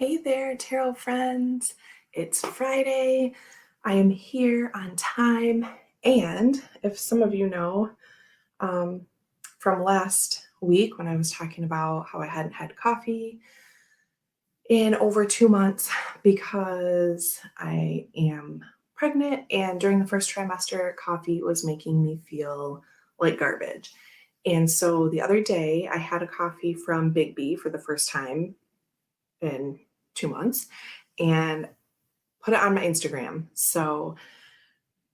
Hey there, tarot friends. It's Friday. I am here on time. And if some of you know um, from last week when I was talking about how I hadn't had coffee in over 2 months because I am pregnant, and during the first trimester, coffee was making me feel like garbage. And so the other day, I had a coffee from Big B for the first time in 2 months and put it on my Instagram. So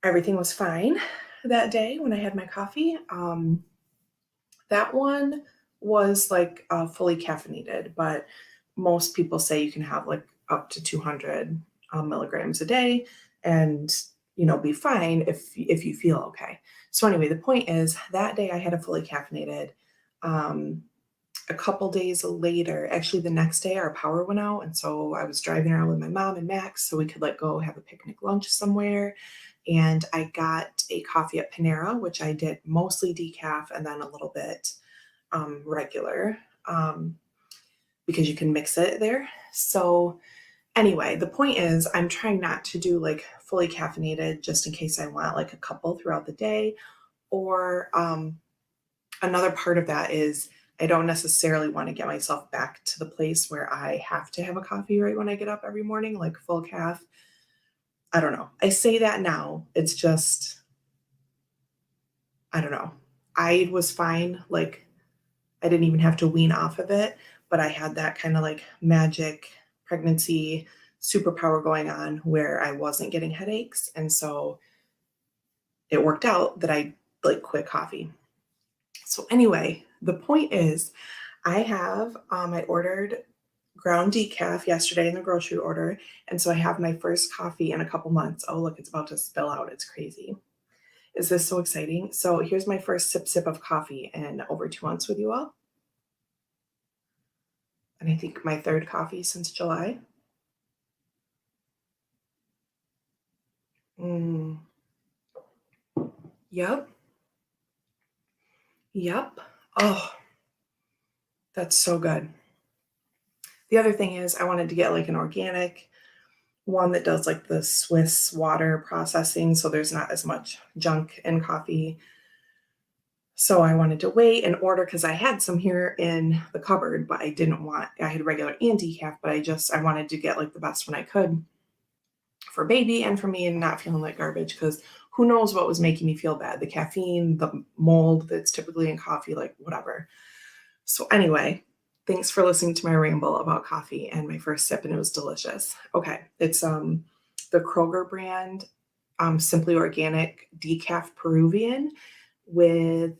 everything was fine that day when I had my coffee. That one was like fully caffeinated, but most people say you can have like up to 200 milligrams a day and be fine if you feel okay. So anyway, the point is that day I had a fully caffeinated. Um, a couple days later, actually the next day, our power went out. And so I was driving around with my mom and Max so we could like go have a picnic lunch somewhere. And I got a coffee at Panera, which I did mostly decaf and then a little bit regular because you can mix it there. So anyway, the point is I'm trying not to do like fully caffeinated just in case I want like a couple throughout the day. Or another part of that is I don't necessarily want to get myself back to the place where I have to have a coffee right when I get up every morning, like full calf. I don't know. I say that now. It's just, I don't know. I was fine. Like, I didn't even have to wean off of it, but I had that kind of like magic pregnancy superpower going on where I wasn't getting headaches. And so it worked out that I like quit coffee. So anyway, the point is I ordered ground decaf yesterday in the grocery order. And so I have my first coffee in a couple months. Oh, look, it's about to spill out. It's crazy. Is this so exciting? So here's my first sip of coffee in over 2 months with you all. And I think my third coffee since July. Mm, yep. Yep. Oh, that's so good. The other thing is I wanted to get like an organic one that does like the Swiss water processing, so there's not as much junk in coffee. So I wanted to wait and order because I had some here in the cupboard, but I had regular and decaf, but I wanted to get like the best one I could for baby and for me and not feeling like garbage because who knows what was making me feel bad. The caffeine, the mold that's typically in coffee, like whatever. So anyway, thanks for listening to my ramble about coffee and my first sip, and it was delicious. Okay, it's the Kroger brand, Simply Organic Decaf Peruvian with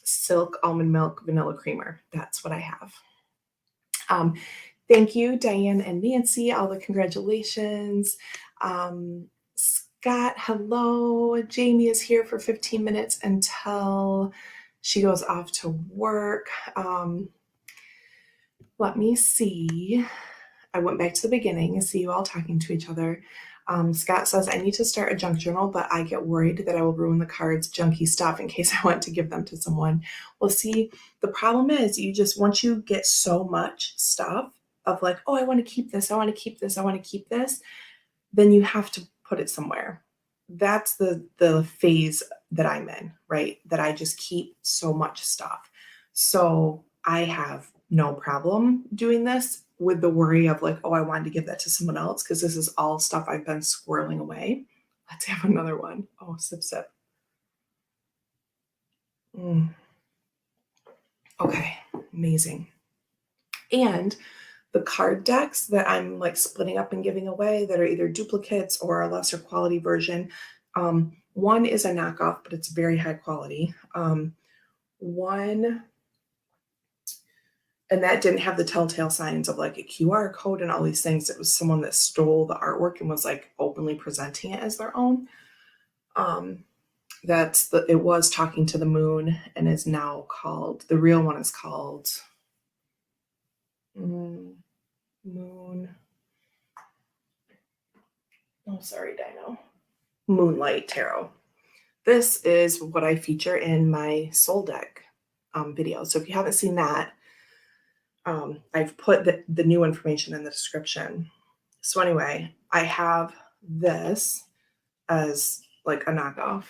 silk almond milk vanilla creamer. That's what I have. Um, thank you, Diane and Nancy. All the congratulations. Scott, hello. Jamie is here for 15 minutes until she goes off to work. Let me see. I went back to the beginning and see you all talking to each other. Scott says, I need to start a junk journal, but I get worried that I will ruin the cards, junky stuff in case I want to give them to someone. Well, see, the problem is once you get so much stuff of like, oh, I want to keep this, I want to keep this, I want to keep this, then you have to put it somewhere. That's the phase that I'm in, right? That I just keep so much stuff. So I have no problem doing this with the worry of like, oh, I wanted to give that to someone else because this is all stuff I've been squirreling away. Let's have another one. Oh, sip, sip. Okay, amazing. And the card decks that I'm like splitting up and giving away that are either duplicates or a lesser quality version. One is a knockoff, but it's very high quality. One And that didn't have the telltale signs of like a QR code and all these things. It was someone that stole the artwork and was like openly presenting it as their own. It was Talking to the Moon and is now called, the real one is called Moon. Oh, sorry, Dino. Moonlight Tarot. This is what I feature in my Soul Deck video. So if you haven't seen that, I've put the new information in the description. So anyway, I have this as like a knockoff.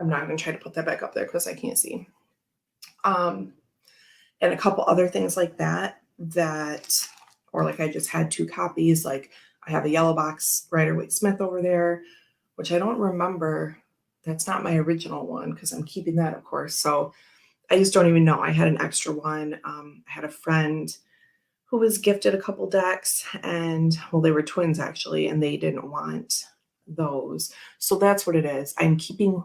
I'm not going to try to put that back up there because I can't see. And a couple other things like that, or like I just had 2 copies. Like I have a yellow box Rider-Waite Smith over there, which I don't remember. That's not my original one because I'm keeping that, of course. So I just don't even know. I had an extra one. I had a friend who was gifted a couple decks, and well, they were twins actually, and they didn't want those. So that's what it is. I'm keeping,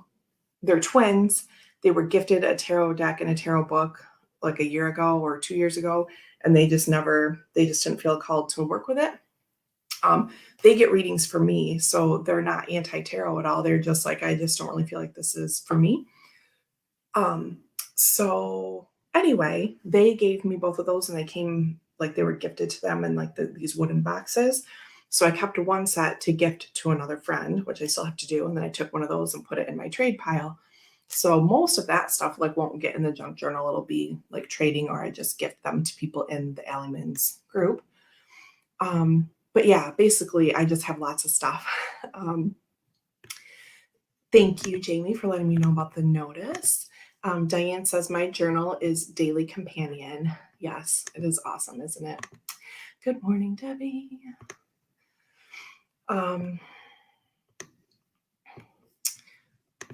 they're twins. They were gifted a tarot deck and a tarot book like a year ago or 2 years ago, and they just didn't feel called to work with it. They get readings for me, so they're not anti-tarot at all. They're just like, I just don't really feel like this is for me. So anyway, they gave me both of those, and they came, like they were gifted to them in like these wooden boxes. So I kept one set to gift to another friend, which I still have to do. And then I took one of those and put it in my trade pile. So most of that stuff like won't get in the junk journal. It'll be like trading, or I just gift them to people in the Alleyman's group. But yeah, basically I just have lots of stuff. Thank you, Jamie, for letting me know about the notice. Diane says, my journal is daily companion. Yes, it is awesome, isn't it? Good morning, Debbie.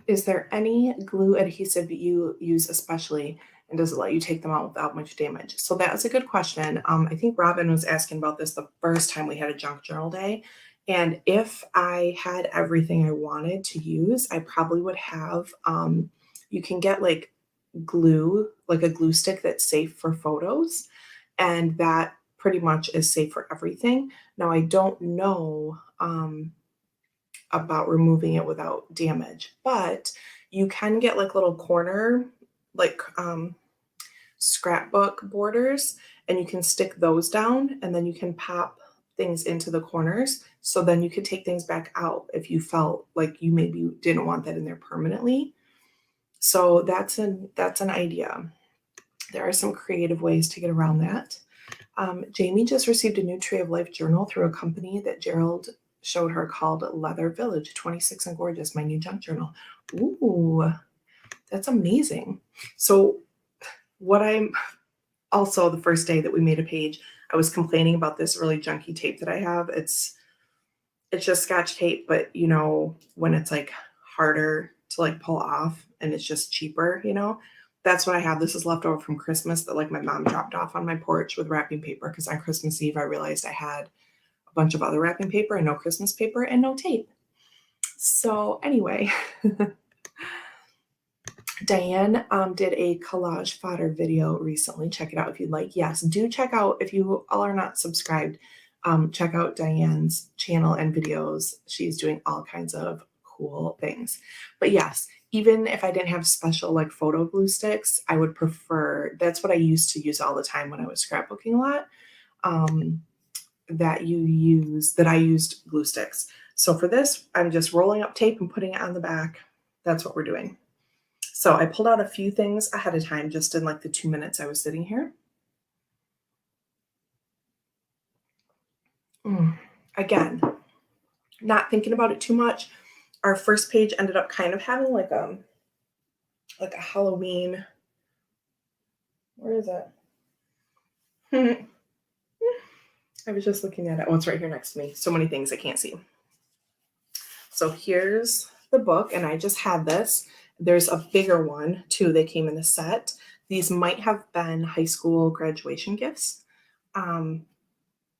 Is there any glue adhesive you use especially, and does it let you take them out without much damage? So that is a good question. I think Robin was asking about this the first time we had a junk journal day. And if I had everything I wanted to use, I probably would have, you can get like glue, like a glue stick that's safe for photos. And that pretty much is safe for everything. Now, I don't know about removing it without damage, but you can get like little corner, like scrapbook borders, and you can stick those down, and then you can pop things into the corners. So then you could take things back out if you felt like you maybe didn't want that in there permanently. So that's an idea. There are some creative ways to get around that. Jamie just received a new Tree of Life journal through a company that Gerald showed her called Leather Village, 26 and gorgeous, my new junk journal. Ooh, that's amazing. So what I'm also, the first day that we made a page, I was complaining about this really junky tape that I have. It's just Scotch tape, but you know, when it's like harder to like pull off and it's just cheaper, you know, that's what I have. This is leftover from Christmas that like my mom dropped off on my porch with wrapping paper, because on Christmas Eve I realized I had a bunch of other wrapping paper and no Christmas paper and no tape. So anyway, Diane did a collage fodder video recently. Check it out if you'd like. Yes, do check out, if you all are not subscribed, check out Diane's channel and videos. She's doing all kinds of cool things. But yes, even if I didn't have special like photo glue sticks, I would prefer, that's what I used to use all the time when I was scrapbooking a lot, that I used glue sticks. So for this, I'm just rolling up tape and putting it on the back. That's what we're doing. So I pulled out a few things ahead of time, just in like the 2 minutes I was sitting here. Again, not thinking about it too much. Our first page ended up kind of having like a Halloween. Where is it? I was just looking at it. Oh, it's right here next to me. So many things I can't see. So here's the book, and I just had this. There's a bigger one too. They came in the set. These might have been high school graduation gifts.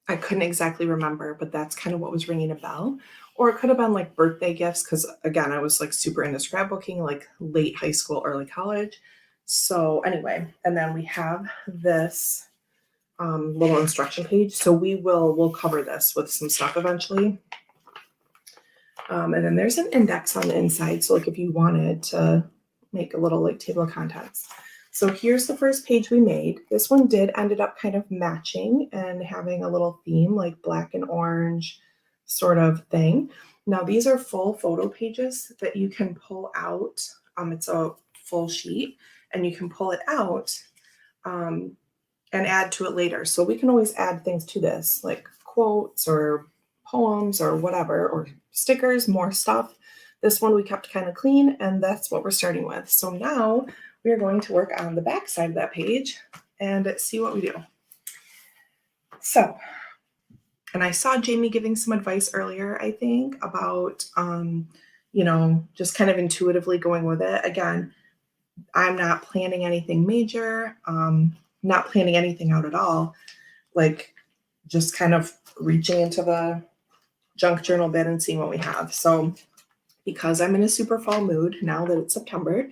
I couldn't exactly remember, but that's kind of what was ringing a bell. Or it could have been like birthday gifts, because again, I was like super into scrapbooking, like late high school, early college. So anyway, and then we have this little instruction page. So we'll cover this with some stuff eventually. And then there's an index on the inside. So like if you wanted to make a little like table of contents. So here's the first page we made. This one ended up kind of matching and having a little theme, like black and orange sort of thing. Now these are full photo pages that you can pull out. It's a full sheet and you can pull it out. and add to it later. So we can always add things to this, like quotes or poems or whatever, or stickers, more stuff. This one we kept kind of clean, and that's what we're starting with. So now we are going to work on the back side of that page and see what we do. So, and I saw Jamie giving some advice earlier, I think, about, just kind of intuitively going with it. Again, I'm not planning anything major, not planning anything out at all, like just kind of reaching into the junk journal bin and seeing what we have. So because I'm in a super fall mood now that it's September,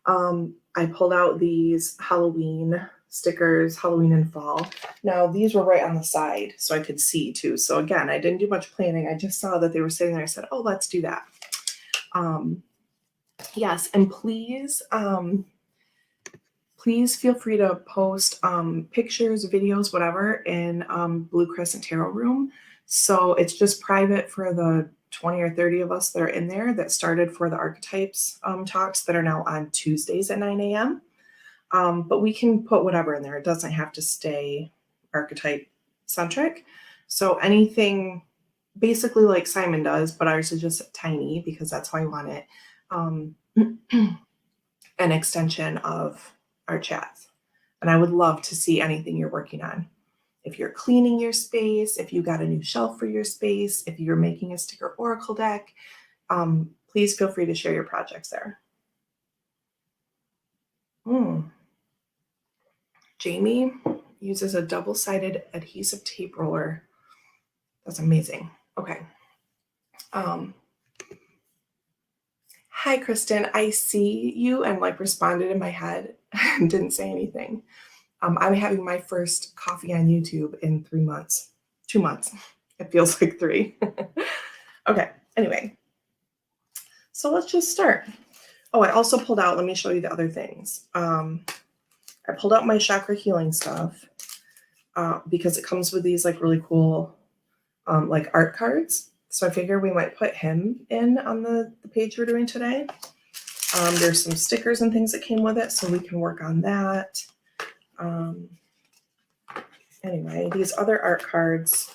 I pulled out these Halloween stickers, Halloween and fall. Now these were right on the side so I could see too. So again, I didn't do much planning. I just saw that they were sitting there. I said, oh, let's do that. Yes, and please feel free to post pictures, videos, whatever in Blue Crescent Tarot Room. So it's just private for the 20 or 30 of us that are in there that started for the archetypes talks that are now on Tuesdays at 9 a.m. But we can put whatever in there. It doesn't have to stay archetype centric. So anything basically like Simon does, but ours is just tiny because that's how I want it. An extension of our chats. And I would love to see anything you're working on. If you're cleaning your space, if you got a new shelf for your space, if you're making a sticker oracle deck, please feel free to share your projects there. Jamie uses a double-sided adhesive tape roller. That's amazing. Okay. Hi, Kristen. I see you and responded in my head and didn't say anything. I'm having my first coffee on YouTube in 3 months. 2 months. It feels like 3. Okay. Anyway, so let's just start. Oh, I also pulled out, let me show you the other things. I pulled out my chakra healing stuff because it comes with these really cool art cards. So I figure we might put him in on the page we're doing today. There's some stickers and things that came with it, so we can work on that. Anyway, these other art cards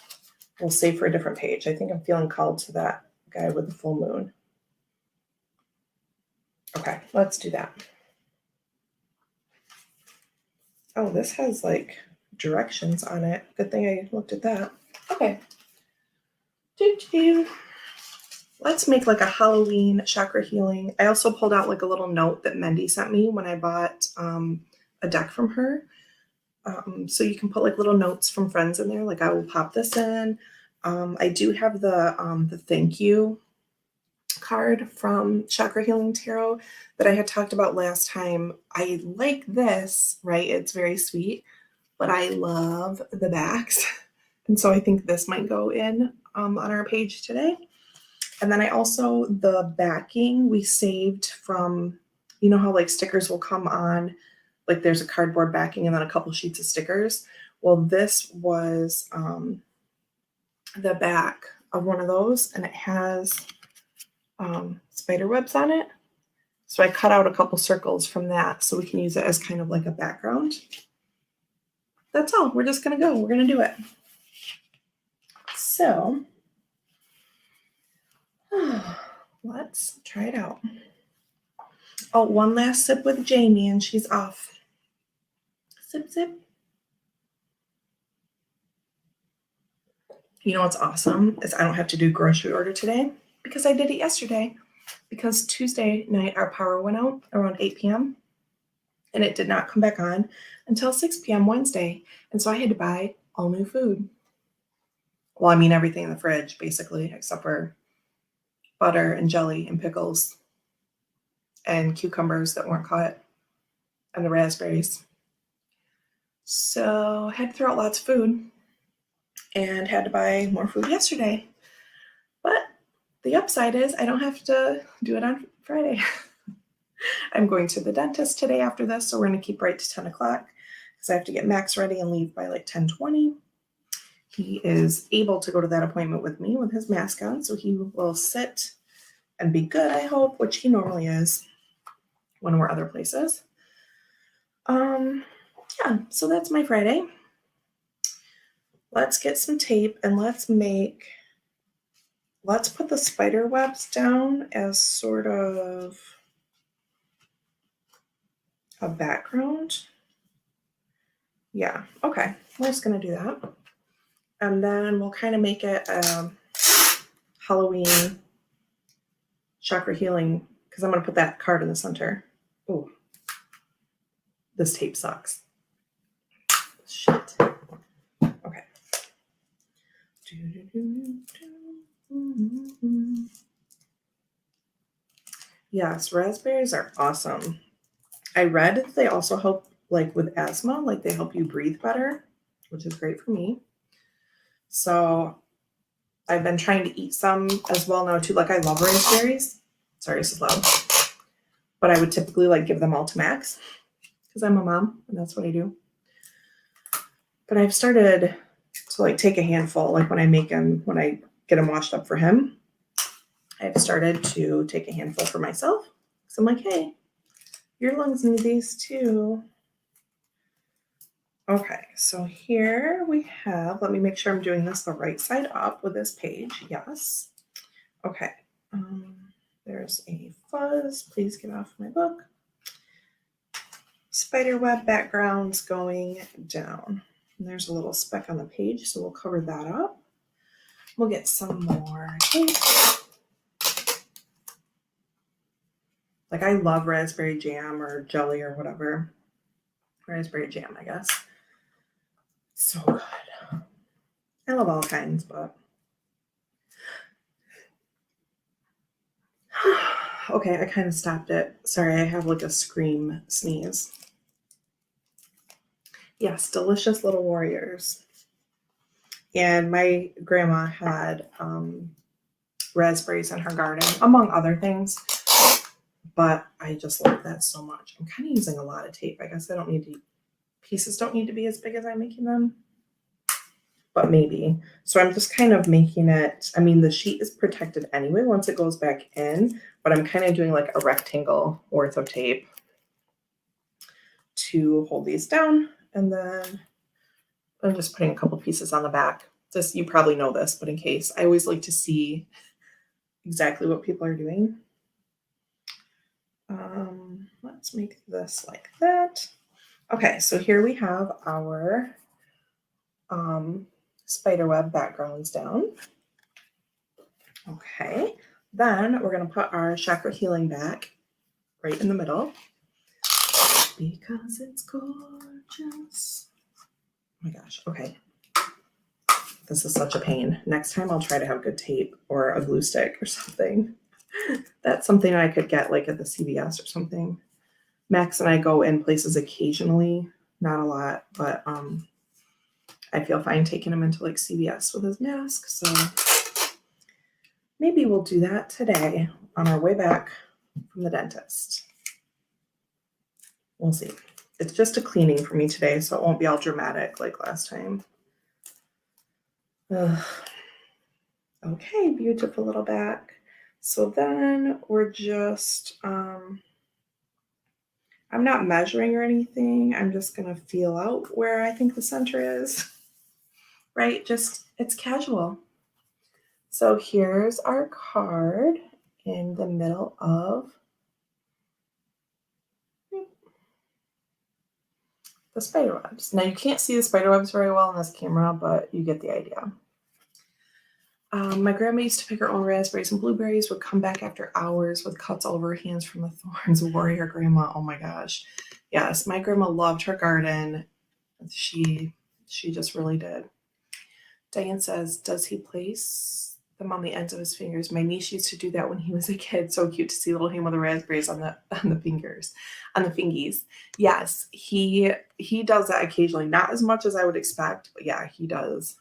we'll save for a different page. I think I'm feeling called to that guy with the full moon. Okay, let's do that. Oh, this has directions on it. Good thing I looked at that. Okay. Let's make a Halloween chakra healing. I also pulled out a little note that Mendy sent me when I bought a deck from her. So you can put little notes from friends in there. I will pop this in. I do have the thank you card from Chakra Healing Tarot that I had talked about last time. I like this, right? It's very sweet, but I love the backs. And so I think this might go in on our page today. And then I also, the backing we saved from, you know how stickers will come on, there's a cardboard backing and then a couple sheets of stickers. Well, this was the back of one of those, and it has spider webs on it. So I cut out a couple circles from that so we can use it as kind of a background. That's all. We're just going to go. We're going to do it. So let's try it out. Oh, one last sip with Jamie and she's off. Sip, sip. You know what's awesome is I don't have to do grocery order today because I did it yesterday. Because Tuesday night our power went out around 8 p.m. and it did not come back on until 6 p.m. Wednesday. And so I had to buy all new food. Well, I mean everything in the fridge basically except for butter and jelly and pickles and cucumbers that weren't cut and the raspberries. So I had to throw out lots of food and had to buy more food yesterday. But the upside is I don't have to do it on Friday. I'm going to the dentist today after this, so we're going to keep right to 10 o'clock because I have to get Max ready and leave by 10:20. He is able to go to that appointment with me with his mask on, so he will sit and be good, I hope, which he normally is when we're other places. yeah, so that's my Friday. Let's get some tape and let's put the spider webs down as sort of a background. Yeah, okay, we're just gonna do that. And then we'll kind of make it Halloween chakra healing, because I'm gonna put that card in the center. Oh, this tape sucks. Shit. Okay. Yes, raspberries are awesome. I read they also help like with asthma, like they help you breathe better, which is great for me. So I've been trying to eat some as well now too. Like I love raspberries. Sorry, this is loud. But I would typically like give them all to Max because I'm a mom and that's what I do. But I've started to like take a handful, like when I get them washed up for him, I've started to take a handful for myself. So I'm like, hey, your lungs need these too. Okay, so here we have, let me make sure I'm doing this the right side up with this page. Yes. Okay. There's a fuzz. Please get off my book. Spiderweb backgrounds going down. And there's a little speck on the page, so we'll cover that up. We'll get some more tape. Like I love raspberry jam or jelly or whatever. Raspberry jam, I guess. So good. I love all kinds, but okay, I kind of stopped it. Sorry, I have like a scream sneeze. Yes, delicious little warriors. And my grandma had raspberries in her garden, among other things. But I just love that so much. I'm kind of using a lot of tape. I guess pieces don't need to be as big as I'm making them. But maybe. So I'm just kind of making it, I mean, the sheet is protected anyway once it goes back in, but I'm kind of doing like a rectangle worth of tape to hold these down. And then I'm just putting a couple pieces on the back. Just, you probably know this, but in case, I always like to see exactly what people are doing. Let's make this like that. Okay, so here we have our spiderweb backgrounds down. Okay, then we're going to put our chakra healing back right in the middle because it's gorgeous. Oh my gosh, okay. This is such a pain. Next time I'll try to have good tape or a glue stick or something. That's something I could get like at the CVS or something. Max and I go in places occasionally, not a lot, but I feel fine taking him into like CVS with his mask. So maybe we'll do that today on our way back from the dentist. We'll see. It's just a cleaning for me today, so it won't be all dramatic like last time. Ugh. Okay, beautiful little back. So then we're just, I'm not measuring or anything. I'm just going to feel out where I think the center is, right? Just, it's casual. So here's our card in the middle of the spider webs. Now you can't see the spider webs very well on this camera, but you get the idea. My grandma used to pick her own raspberries and blueberries, would come back after hours with cuts all over her hands from the thorns. Warrior grandma, oh my gosh. Yes, my grandma loved her garden. She just really did. Diane says, does he place them on the ends of his fingers? My niece used to do that when he was a kid. So cute to see little him with the raspberries on the fingers, on the fingies. Yes, he does that occasionally. Not as much as I would expect, but yeah, he does.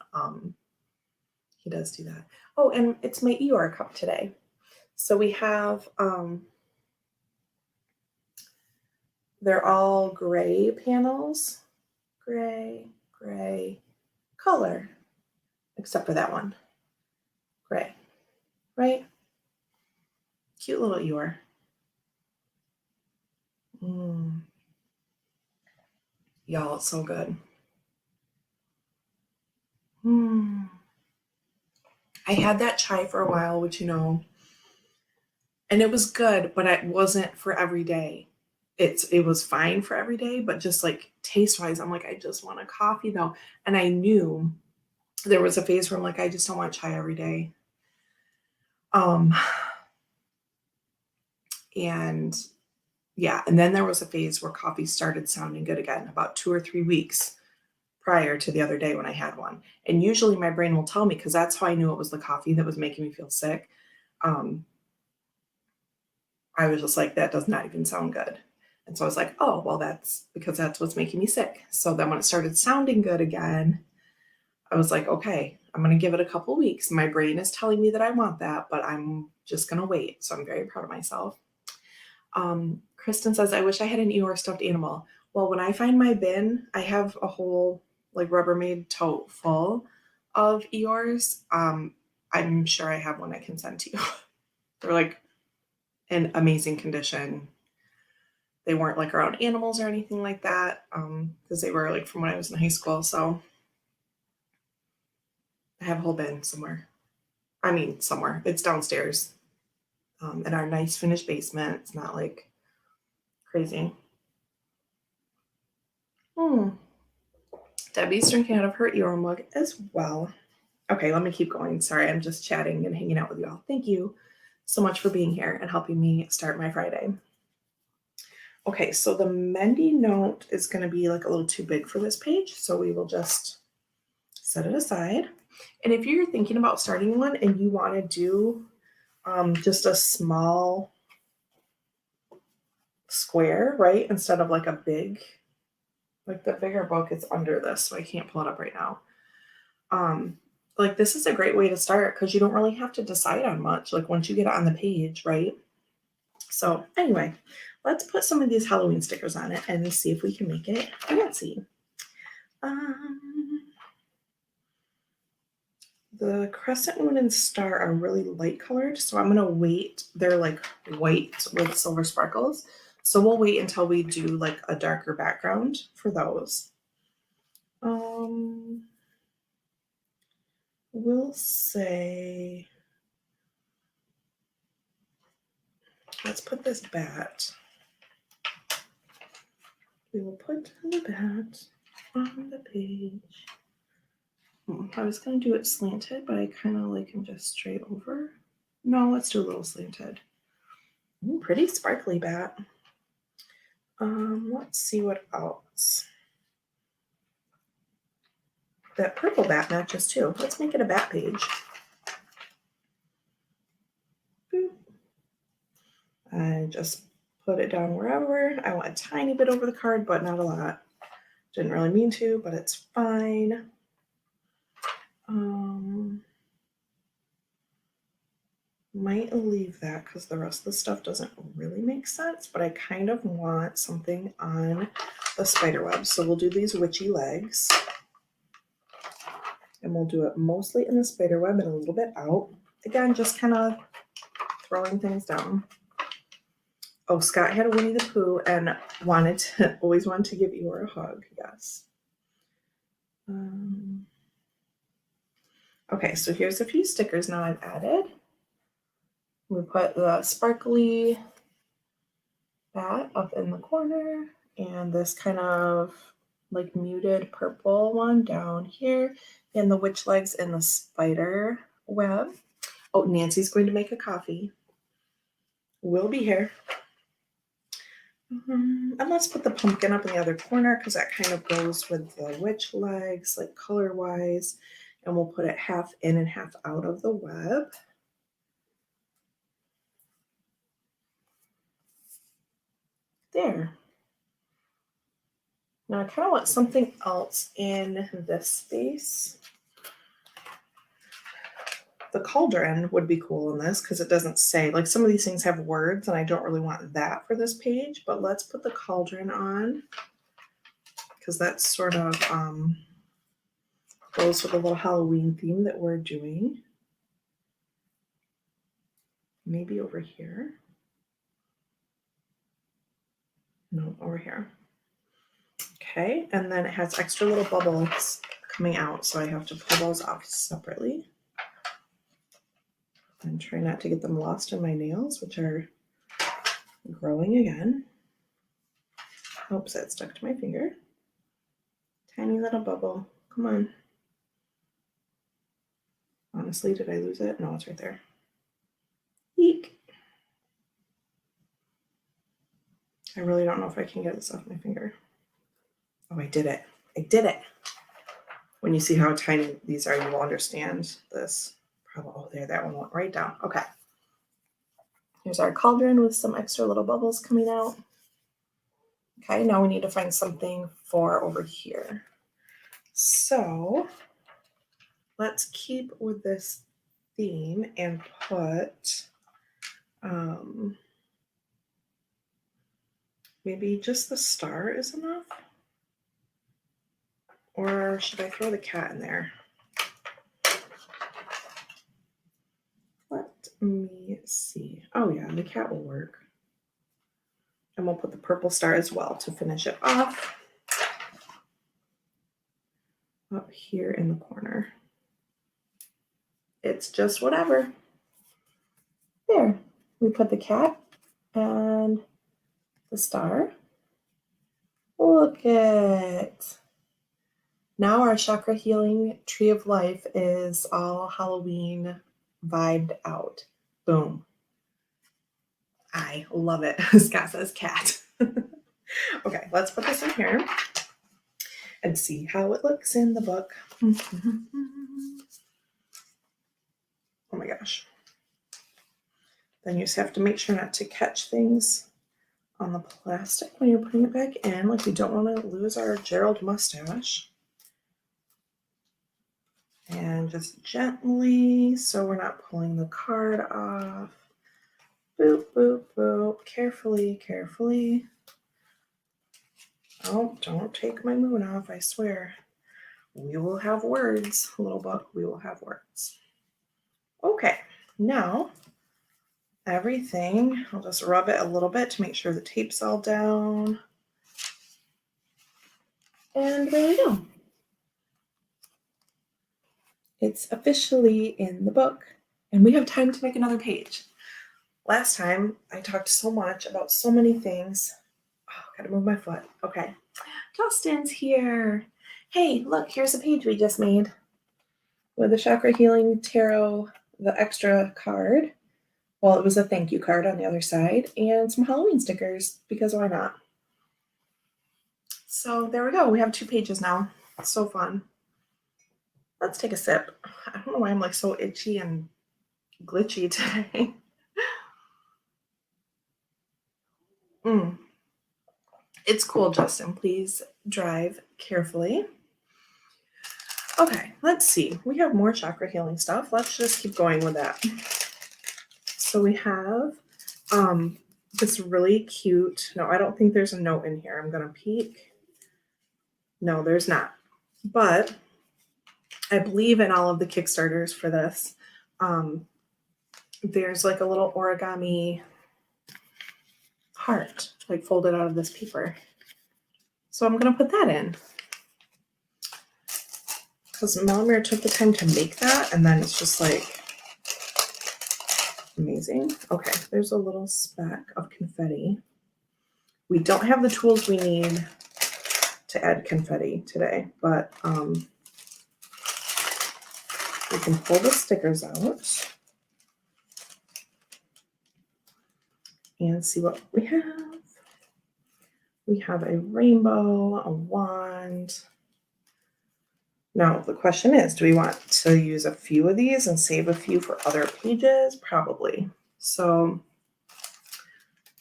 He does do that. Oh, and it's my Eeyore cup today. So we have, they're all gray panels. Gray, color. Except for that one. Gray. Right? Cute little Eeyore. Y'all, it's so good. I had that chai for a while, which, and it was good, but it wasn't for every day. It was fine for every day, but just like taste wise, I'm like, I just want a coffee though. And I knew there was a phase where I'm like, I just don't want chai every day. Um, and yeah, and then there was a phase where coffee started sounding good again, about 2 or 3 weeks prior to the other day when I had one. And usually my brain will tell me, because that's how I knew it was the coffee that was making me feel sick. I was just like, that does not even sound good. And so I was like, oh, well, that's because that's what's making me sick. So then when it started sounding good again, I was like, okay, I'm going to give it a couple weeks. My brain is telling me that I want that, but I'm just going to wait. So I'm very proud of myself. Kristen says, I wish I had an Eeyore stuffed animal. Well, when I find my bin, I have a whole like Rubbermaid tote full of Eeyores. I'm sure I have one I can send to you. They're like in amazing condition. They weren't like around animals or anything like that, because they were like from when I was in high school. So I have a whole bin somewhere. I mean, somewhere. It's downstairs in our nice finished basement. It's not like crazy. Debbie's drinking out of her Eeyore mug as well. Okay, let me keep going. Sorry, I'm just chatting and hanging out with y'all. Thank you so much for being here and helping me start my Friday. Okay, so the Mendy note is going to be like a little too big for this page, so we will just set it aside. And if you're thinking about starting one and you want to do just a small square, right, instead of like a big, like the bigger book is under this, so I can't pull it up right now. Like this is a great way to start because you don't really have to decide on much, like once you get it on the page, right? So anyway, let's put some of these Halloween stickers on it and see if we can make it fancy. The crescent moon and star are really light colored, so I'm gonna wait. They're like white with silver sparkles. So we'll wait until we do like a darker background for those. We'll say, let's put this bat. We will put the bat on the page. I was going to do it slanted, but I kind of like him just straight over. No, let's do a little slanted. Ooh, pretty sparkly bat. Let's see what else. That purple bat matches too. Let's make it a bat page. Boop. I just put it down wherever. I want a tiny bit over the card, but not a lot. Didn't really mean to, but it's fine. Might leave that because the rest of the stuff doesn't really make sense, but I kind of want something on the spider web. So we'll do these witchy legs. And we'll do it mostly in the spider web and a little bit out. Again, just kind of throwing things down. Oh, Scott had a Winnie the Pooh and always wanted to give Eeyore a hug. Yes. Okay, so here's a few stickers now I've added. We put the sparkly bat up in the corner and this kind of like muted purple one down here, and the witch legs in the spider web. Oh, Nancy's going to make a coffee. We'll be here. And let's put the pumpkin up in the other corner because that kind of goes with the witch legs, like color wise. And we'll put it half in and half out of the web. There. Now I kind of want something else in this space. The cauldron would be cool in this because it doesn't say, like some of these things have words and I don't really want that for this page, but let's put the cauldron on because that's sort of goes with the little Halloween theme that we're doing. Maybe over here. No, over here. Okay, and then it has extra little bubbles coming out, so I have to pull those off separately. And try not to get them lost in my nails, which are growing again. Oops, that stuck to my finger. Tiny little bubble. Come on. Honestly, did I lose it? No, it's right there. Eek. I really don't know if I can get this off my finger. Oh, I did it. I did it. When you see how tiny these are, you will understand this. Probably, oh, there, that one went right down. Okay. Here's our cauldron with some extra little bubbles coming out. Okay, now we need to find something for over here. So let's keep with this theme and put maybe just the star is enough. Or should I throw the cat in there? Let me see. Oh yeah, the cat will work. And we'll put the purple star as well to finish it off. Up here in the corner. It's just whatever. There. We put the cat and the star. Look at. Now our chakra healing tree of life is all Halloween vibed out. Boom. I love it. Scott says cat. Okay, let's put this in here and see how it looks in the book. Oh my gosh. Then you just have to make sure not to catch things on the plastic when you're putting it back in. Like we don't want to lose our Gerald mustache. And just gently, so we're not pulling the card off. Boop, boop, boop. Carefully, carefully. Oh, don't take my moon off, I swear. We will have words, little book. We will have words. Okay, now everything, I'll just rub it a little bit to make sure the tape's all down. And there we go. It's officially in the book, and we have time to make another page. Last time, I talked so much about so many things. Oh, gotta move my foot. Okay. Justin's here. Hey, look, here's a page we just made with the Chakra Healing Tarot, the extra card. Well, it was a thank you card on the other side, and some Halloween stickers, because why not? So there we go. We have 2 pages now. It's so fun. Let's take a sip. I don't know why I'm like so itchy and glitchy today. It's cool, Justin. Please drive carefully. Okay, let's see. We have more chakra healing stuff. Let's just keep going with that. So we have this really cute, no, I don't think there's a note in here. I'm going to peek. No, there's not. But I believe in all of the Kickstarters for this. There's like a little origami heart, like folded out of this paper. So I'm going to put that in. Because Melamir took the time to make that, and then it's just like amazing. Okay, there's a little speck of confetti. We don't have the tools we need to add confetti today, but we can pull the stickers out and see what we have. We have a rainbow, a wand. Now, the question is, do we want to use a few of these and save a few for other pages? Probably. So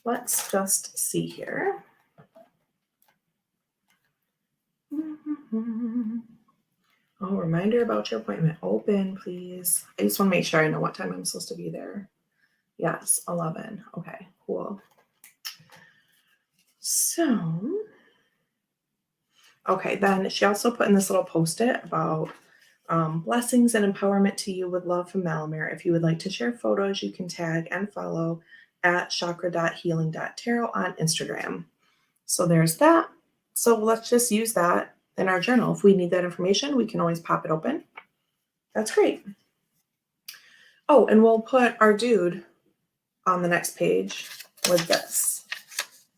let's just see here. Oh, reminder about your appointment. Open, please. I just want to make sure I know what time I'm supposed to be there. Yes, 11. Okay, cool. So, okay, then she also put in this little post-it about blessings and empowerment to you with love from Melamir. If you would like to share photos, you can tag and follow at chakra.healing.tarot on Instagram. So there's that. So let's just use that in our journal. If we need that information, we can always pop it open. That's great. Oh, and we'll put our dude on the next page with this.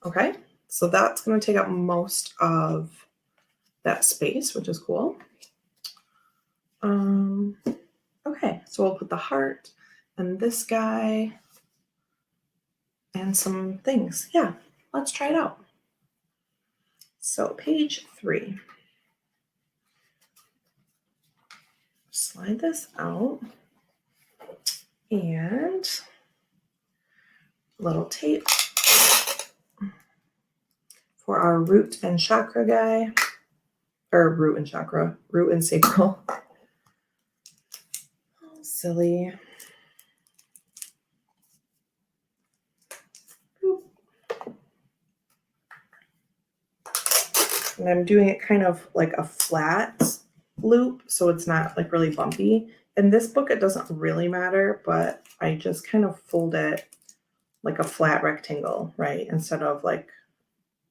Okay, so that's going to take up most of that space, which is cool. Okay, so we'll put the heart and this guy and some things. Yeah, let's try it out. So page 3. Slide this out and a little tape for our root and chakra guy, or root and chakra, root and sacral. Oh, silly. Boop. And I'm doing it kind of like a flat loop, so it's not like really bumpy. In this book, it doesn't really matter, but I just kind of fold it like a flat rectangle, right? Instead of like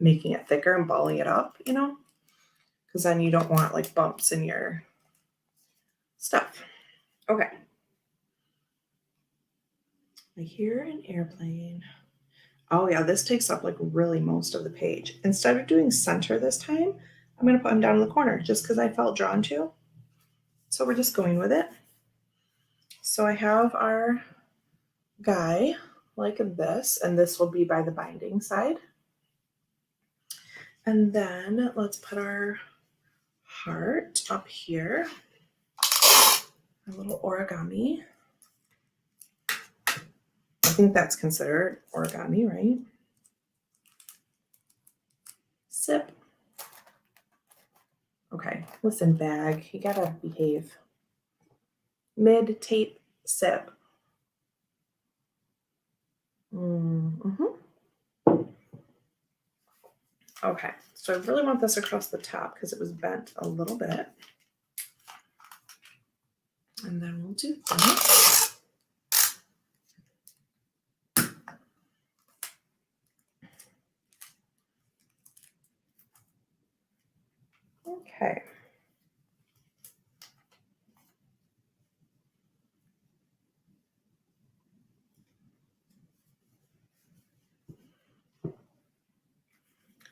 making it thicker and balling it up, you know? Because then you don't want like bumps in your stuff. Okay. I hear an airplane. Oh yeah, this takes up like really most of the page. Instead of doing center this time, I'm going to put them down in the corner just because I felt drawn to. So we're just going with it. So I have our guy like this, and this will be by the binding side. And then let's put our heart up here, a little origami. I think that's considered origami, right? Sip. Okay, listen, bag, you gotta behave. Mid tape sip. Okay, so I really want this across the top because it was bent a little bit. And then we'll do this. Okay.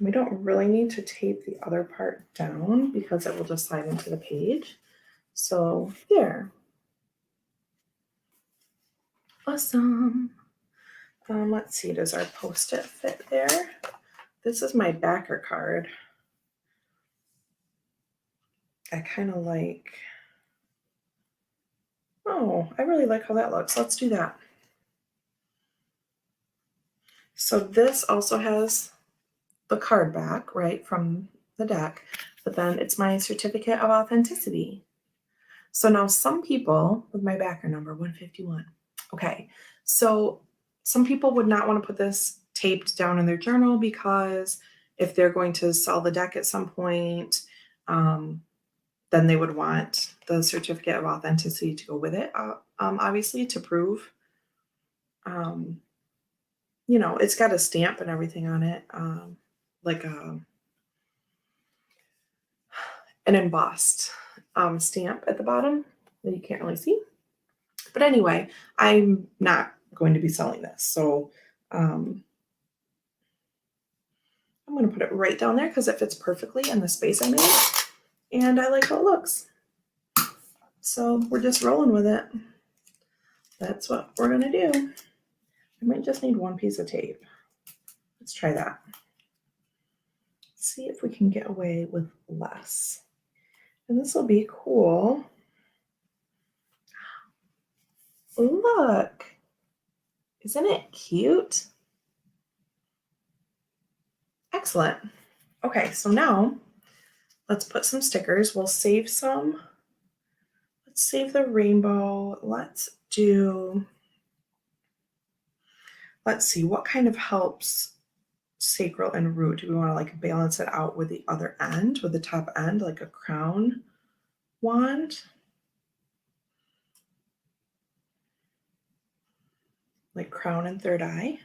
We don't really need to tape the other part down because it will just slide into the page. So there. Awesome. Let's see, does our Post-it fit there? This is my backer card. I kind of like, oh, I really like how that looks. Let's do that. So this also has the card back, right, from the deck, but then it's my certificate of authenticity. So now some people, with my backer number 151, okay, so some people would not want to put this taped down in their journal because if they're going to sell the deck at some point, then they would want the certificate of authenticity to go with it, obviously, to prove. You know, it's got a stamp and everything on it, like an embossed stamp at the bottom that you can't really see. But anyway, I'm not going to be selling this. So I'm going to put it right down there because it fits perfectly in the space I made. And I like how it looks. So we're just rolling with it. That's what we're going to do. I might just need one piece of tape. Let's try that. See if we can get away with less. And this will be cool. Look, isn't it cute? Excellent. Okay, so now let's put some stickers. We'll save some. Let's save the rainbow. Let's see, what kind of helps sacral and root? Do we want to like balance it out with the other end, with the top end, like a crown wand? Like crown and third eye?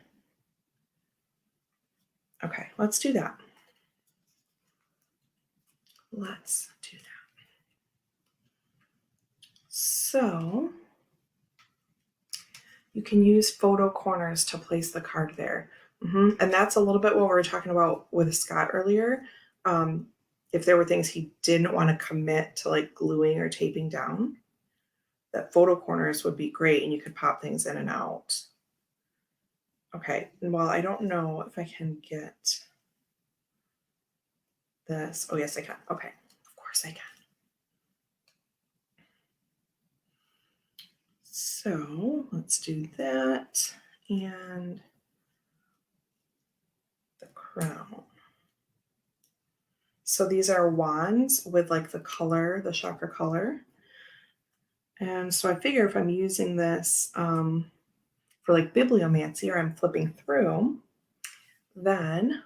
Okay, let's do that. let's do that. So you can use photo corners to place the card there. And that's a little bit what we were talking about with Scott earlier. If there were things he didn't want to commit to like gluing or taping down, that photo corners would be great and you could pop things in and out. Okay, well, I don't know if I can get this. Oh, yes, I can. Okay, of course I can. So let's do that and the crown. So these are wands with like the color, the chakra color. And so I figure if I'm using this for like bibliomancy or I'm flipping through, then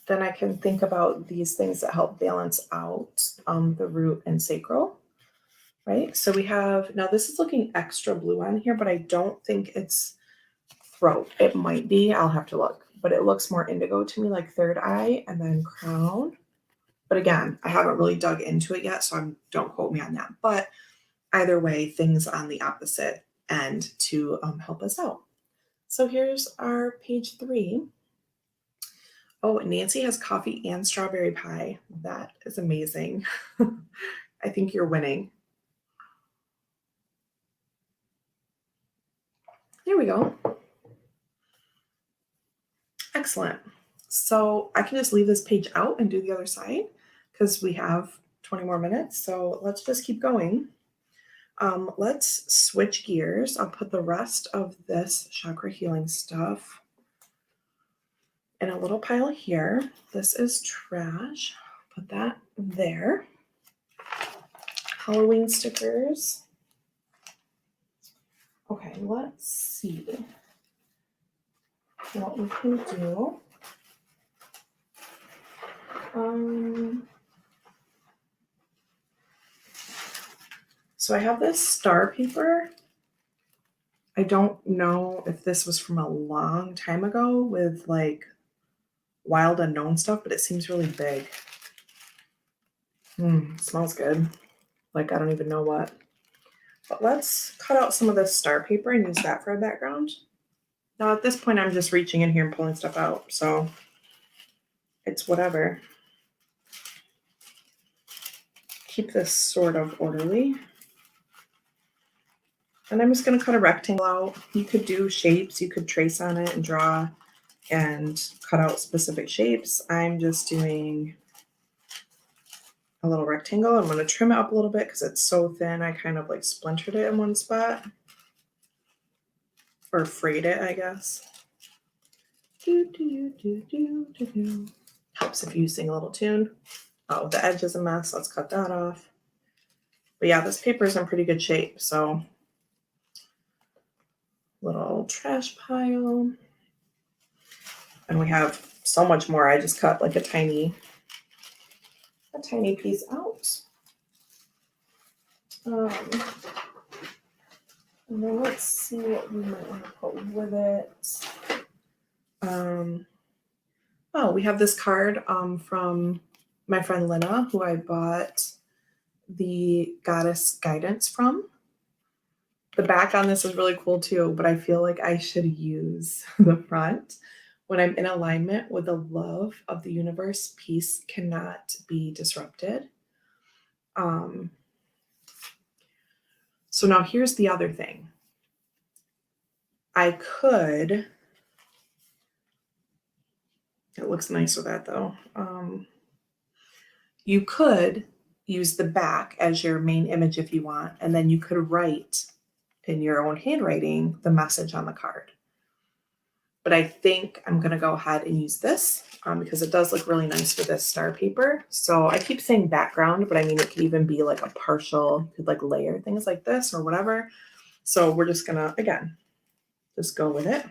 I can think about these things that help balance out the root and sacral, right? So we have, now this is looking extra blue on here, but I don't think it's throat. It might be, I'll have to look, but it looks more indigo to me, like third eye and then crown. But again, I haven't really dug into it yet, so don't quote me on that. But either way, things on the opposite end to help us out. So here's our page 3. Oh, Nancy has coffee and strawberry pie. That is amazing. I think you're winning. There we go. Excellent. So I can just leave this page out and do the other side because we have 20 more minutes. So let's just keep going. Let's switch gears. I'll put the rest of this chakra healing stuff in a little pile here. This is trash. Put that there. Halloween stickers. Okay, let's see what we can do. So I have this star paper. I don't know if this was from a long time ago with like wild unknown stuff, but it seems really big. Smells good. Like I don't even know what. But let's cut out some of this star paper and use that for a background. Now at this point, I'm just reaching in here and pulling stuff out, so it's whatever. Keep this sort of orderly. And I'm just going to cut a rectangle out. You could do shapes. You could trace on it and draw and cut out specific shapes. I'm just doing a little rectangle. I'm going to trim it up a little bit because it's so thin. I kind of like splintered it in one spot. Or frayed it, I guess. Helps if you sing a little tune. Oh, the edge is a mess. Let's cut that off. But yeah, this paper is in pretty good shape. So little trash pile. And we have so much more. I just cut like a tiny piece out. And then let's see what we might want to put with it. Oh, we have this card from my friend Lena, who I bought the Goddess Guidance from. The back on this is really cool too, but I feel like I should use the front. When I'm in alignment with the love of the universe, peace cannot be disrupted. So now here's the other thing. I could, it looks nice with that though. You could use the back as your main image if you want, and then you could write in your own handwriting the message on the card. But I think I'm going to go ahead and use this because it does look really nice with this star paper. So I keep saying background, but I mean, it could even be like a partial, you could like layer things like this or whatever. So we're just going to, again, just go with it.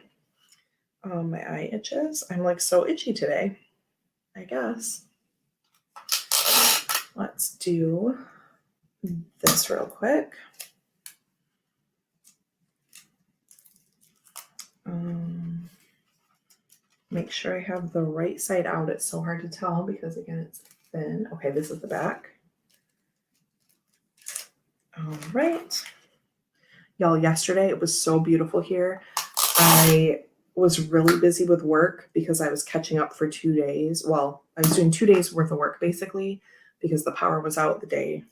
My eye itches. I'm like so itchy today, I guess. Let's do this real quick. Make sure I have the right side out. It's so hard to tell because again, it's thin. Okay, this is the back. All right. Y'all, yesterday it was so beautiful here. I was really busy with work because I was catching up for 2 days. Well, I was doing 2 days worth of work basically because the power was out the day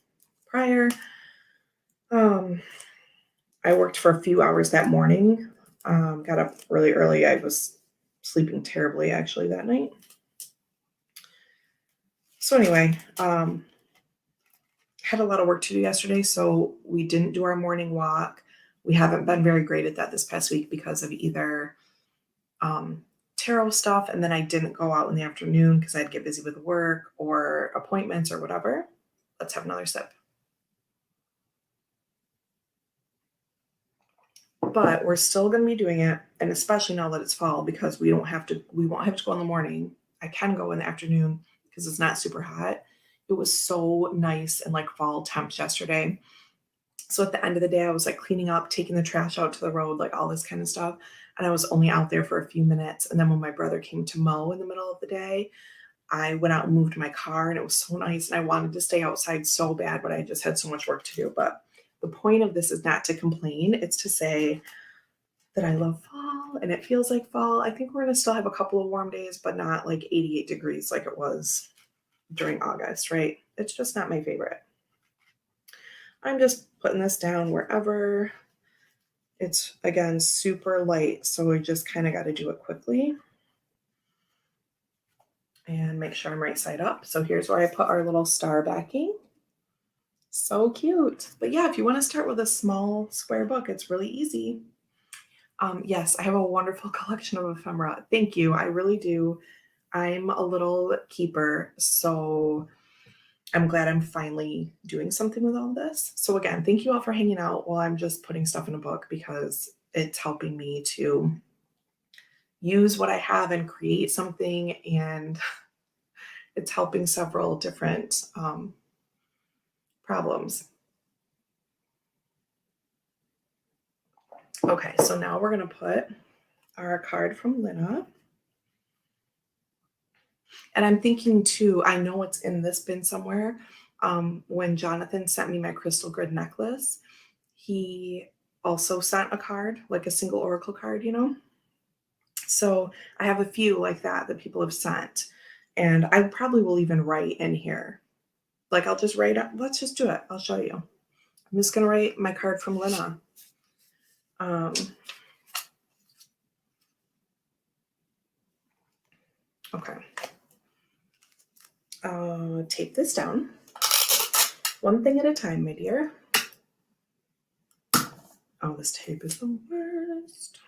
prior. I worked for a few hours that morning. Got up really early. I was sleeping terribly actually that night. So anyway, had a lot of work to do yesterday, so we didn't do our morning walk. We haven't been very great at that this past week because of either tarot stuff, and then I didn't go out in the afternoon because I'd get busy with work or appointments or whatever. Let's have another sip. But we're still going to be doing it, and especially now that it's fall because we won't have to go in the morning. I can go in the afternoon because it's not super hot. It was so nice and like fall temps yesterday. So at the end of the day, I was like cleaning up, taking the trash out to the road, like all this kind of stuff. And I was only out there for a few minutes. And then when my brother came to mow in the middle of the day, I went out and moved my car and it was so nice. And I wanted to stay outside so bad, but I just had so much work to do. But the point of this is not to complain, it's to say that I love fall and it feels like fall. I think we're going to still have a couple of warm days, but not like 88 degrees like it was during August, right? It's just not my favorite. I'm just putting this down wherever. It's, again, super light, so we just kind of got to do it quickly. And make sure I'm right side up. So here's where I put our little star backing. So cute. But yeah, if you want to start with a small square book, it's really easy. Yes, I have a wonderful collection of ephemera. Thank you. I really do. I'm a little keeper, so I'm glad I'm finally doing something with all this. So again, thank you all for hanging out while I'm just putting stuff in a book because it's helping me to use what I have and create something, and it's helping several different problems. Okay, so now we're going to put our card from Lina. And I'm thinking too, I know it's in this bin somewhere. When Jonathan sent me my crystal grid necklace, he also sent a card, like a single oracle card, you know? So I have a few like that that people have sent. And I probably will even write in here. Like I'll just write up, let's just do it. I'll show you. I'm just going to write my card from Lina. Okay. Tape this down. One thing at a time, my dear. Oh, this tape is the worst.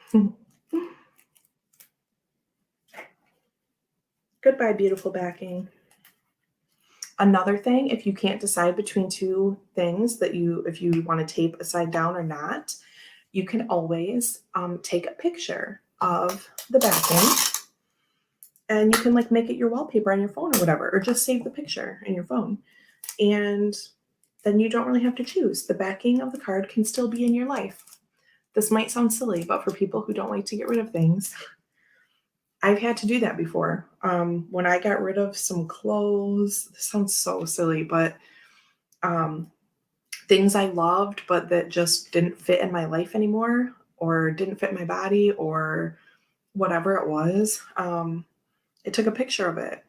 Goodbye, beautiful backing. Another thing, if you can't decide between two things that if you want to tape upside down or not, you can always take a picture of the backing and you can like make it your wallpaper on your phone or whatever, or just save the picture in your phone. And then you don't really have to choose. The backing of the card can still be in your life. This might sound silly, but for people who don't like to get rid of things, I've had to do that before. When I got rid of some clothes, this sounds so silly, but things I loved, but that just didn't fit in my life anymore, or didn't fit my body, or whatever it was, I took a picture of it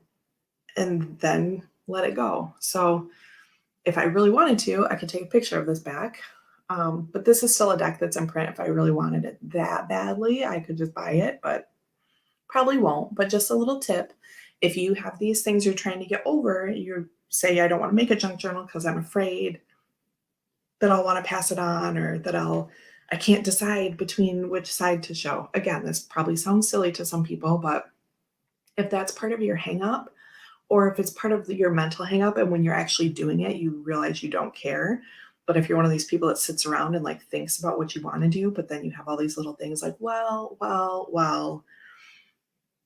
and then let it go. So if I really wanted to, I could take a picture of this back. But this is still a deck that's in print. If I really wanted it that badly, I could just buy it, but probably won't. But just a little tip. If you have these things you're trying to get over, you say, I don't want to make a junk journal because I'm afraid that I'll want to pass it on, or that I can't decide between which side to show. Again, this probably sounds silly to some people, but if that's part of your hang up, or if it's part of your mental hang up and when you're actually doing it, you realize you don't care. But if you're one of these people that sits around and like thinks about what you want to do, but then you have all these little things like, well,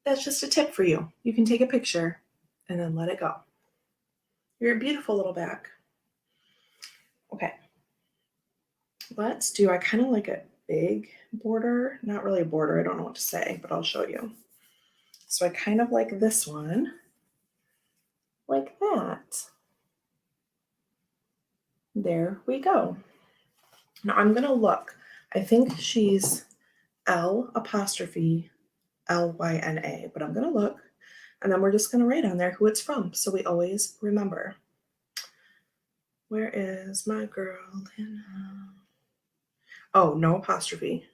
that's just a tip for you. You can take a picture and then let it go. You're a beautiful little back. Okay. Let's do, I kind of like a big border, not really a border, I don't know what to say, but I'll show you. So I kind of like this one like that. There we go. Now I'm gonna look. I think she's L apostrophe Lyna, but I'm gonna look, and then we're just gonna write on there who it's from so we always remember. Where is my girl? Oh, no apostrophe.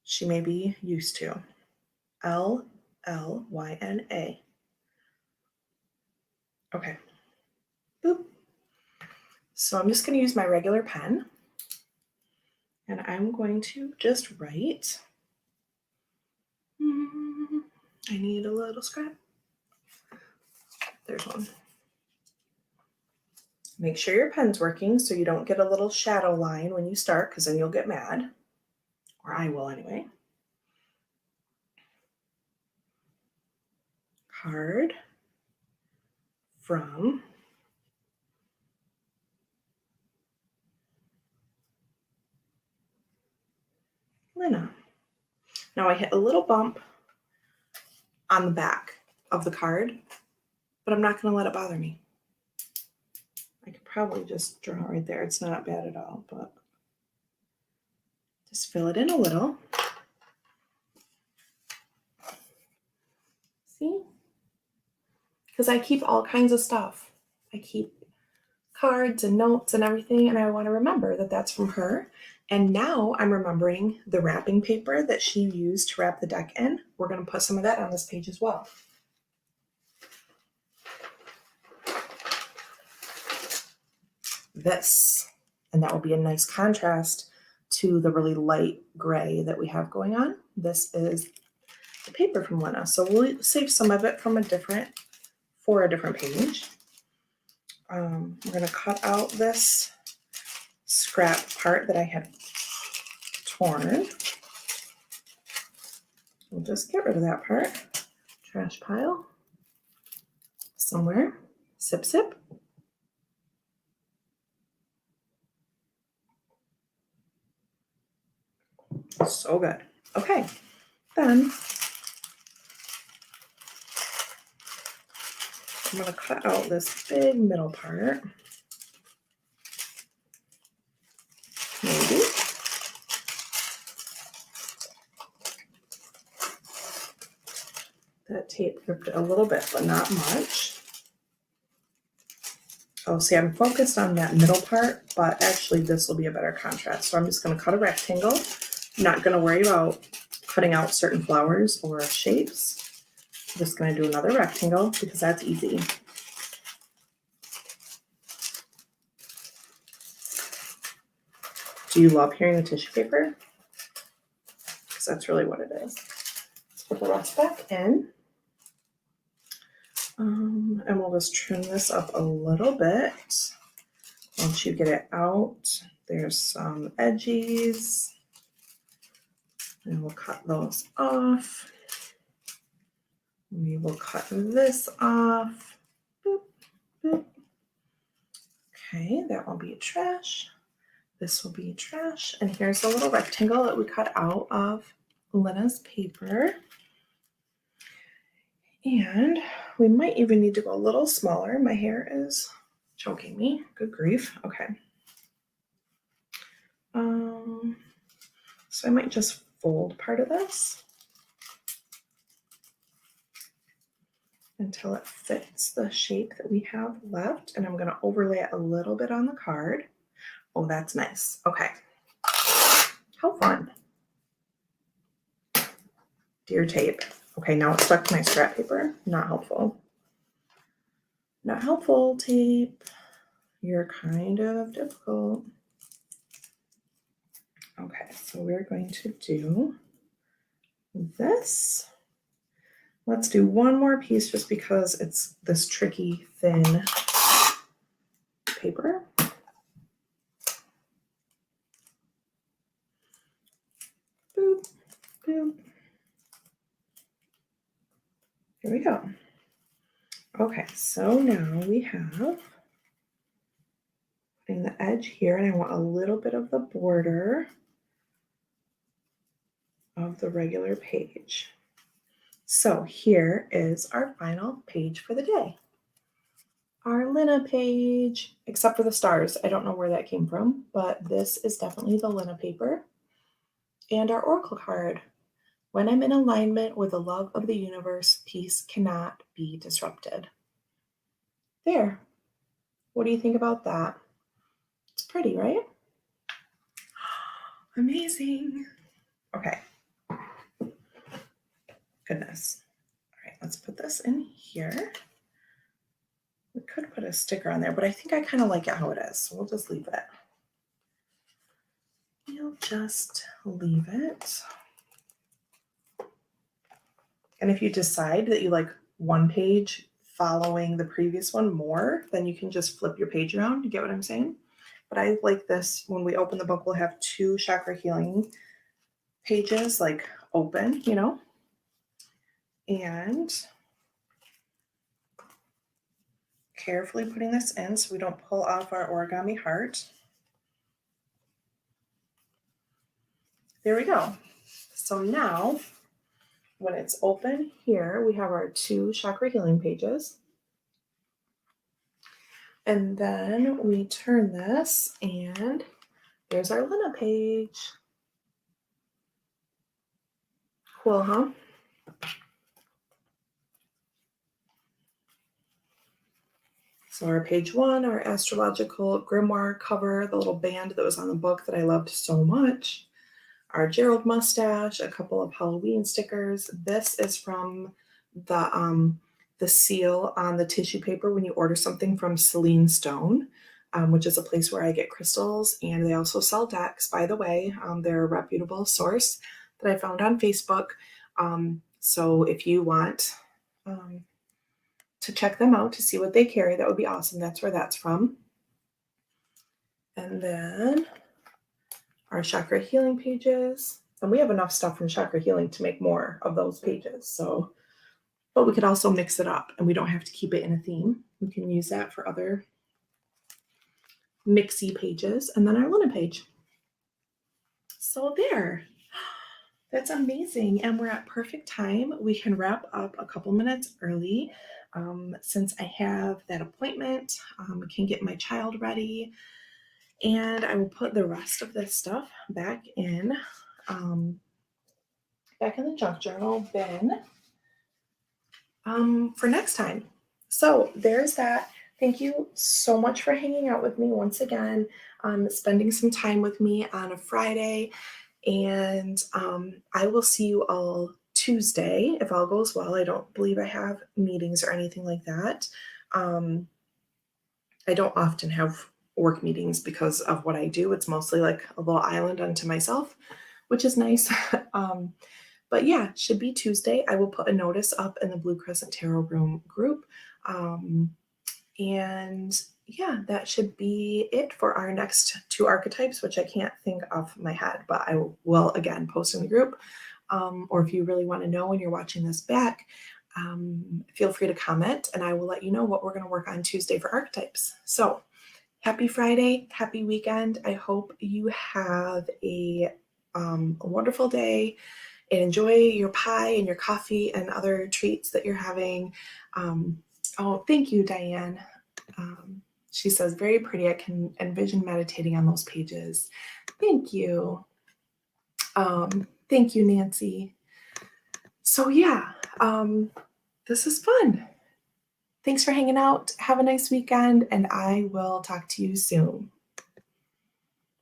She may be used to. Lyna. Okay. Boop. So I'm just going to use my regular pen, and I'm going to just write. I need a little scrap. There's one. Make sure your pen's working so you don't get a little shadow line when you start, because then you'll get mad. Or I will anyway. Card from Lena. Now I hit a little bump on the back of the card, but I'm not going to let it bother me. I could probably just draw right there. It's not bad at all, but just fill it in a little. See? Because I keep all kinds of stuff. I keep cards and notes and everything, and I want to remember that that's from her. And now I'm remembering the wrapping paper that she used to wrap the deck in. We're going to put some of that on this page as well. This, and that will be a nice contrast to the really light gray that we have going on. This is the paper from Lena. So we'll save some of it from a different page. We're going to cut out this scrap part that I had torn. We'll just get rid of that part. Trash pile somewhere. Sip, sip. So good. Okay, then I'm going to cut out this big middle part. Maybe. That tape ripped it a little bit, but not much. Oh, see, I'm focused on that middle part, but actually this will be a better contrast. So I'm just going to cut a rectangle. I'm not going to worry about cutting out certain flowers or shapes. I'm just going to do another rectangle because that's easy. Do you love hearing the tissue paper? Because that's really what it is. Let's put the rest back in. And we'll just trim this up a little bit. Once you get it out, there's some edges. And we'll cut those off. We will cut this off. Boop, boop. Okay, that will be trash. This will be trash. And here's the little rectangle that we cut out of Lena's paper. And we might even need to go a little smaller. My hair is choking me. Good grief. Okay. So I might just fold part of this until it fits the shape that we have left. And I'm going to overlay it a little bit on the card. Oh, that's nice. Okay. How fun. Dear tape. Okay, now it's stuck to my scrap paper. Not helpful. Not helpful, tape. You're kind of difficult. Okay, so we're going to do this. Let's do one more piece just because it's this tricky, thin paper. Boop, boop. Here we go. Okay, so now we have putting the edge here, and I want a little bit of the border of the regular page. So here is our final page for the day. Our Lina page, except for the stars. I don't know where that came from, but this is definitely the Lina paper. And our oracle card. When I'm in alignment with the love of the universe, peace cannot be disrupted. There. What do you think about that? It's pretty, right? Amazing. Okay. Goodness. All right, let's put this in here. We could put a sticker on there, but I think I kind of like it how it is, so we'll just leave it. We'll just leave it. And if you decide that you like one page following the previous one more, then you can just flip your page around. You get what I'm saying? But I like this. When we open the book, we'll have 2 chakra healing pages like open, you know? And carefully putting this in so we don't pull off our origami heart. There we go. So now, when it's open here, we have our 2 chakra healing pages. And then we turn this and there's our Lina page. Cool, huh? So our page 1, our astrological grimoire cover, the little band that was on the book that I loved so much. Our Gerald mustache, a couple of Halloween stickers. This is from the seal on the tissue paper when you order something from Celine Stone, which is a place where I get crystals, and they also sell decks, by the way. They're a reputable source that I found on Facebook. So if you want to check them out to see what they carry, that would be awesome. That's where that's from. And then our chakra healing pages. And we have enough stuff from chakra healing to make more of those pages. So, but we could also mix it up and we don't have to keep it in a theme. We can use that for other mixy pages. And then our Lina page. So there. That's amazing. And we're at perfect time. We can wrap up a couple minutes early. Since I have that appointment, I can get my child ready. And I will put the rest of this stuff back in the junk journal bin for next time. So there's that. Thank you so much for hanging out with me once again, spending some time with me on a Friday. And I will see you all Tuesday if all goes well. I don't believe I have meetings or anything like that. I don't often have work meetings because of what I do. It's mostly like a little island unto myself, which is nice. But yeah, should be Tuesday. I will put a notice up in the Blue Crescent Tarot Room group. And yeah, that should be it for our next 2 archetypes, which I can't think off my head, but I will again post in the group. Or if you really want to know when you're watching this back, feel free to comment and I will let you know what we're going to work on Tuesday for archetypes. So happy Friday, happy weekend. I hope you have a wonderful day and enjoy your pie and your coffee and other treats that you're having. Oh, thank you, Diane. She says, very pretty. I can envision meditating on those pages. Thank you. Thank you, Nancy. So yeah, this is fun. Thanks for hanging out. Have a nice weekend, and I will talk to you soon.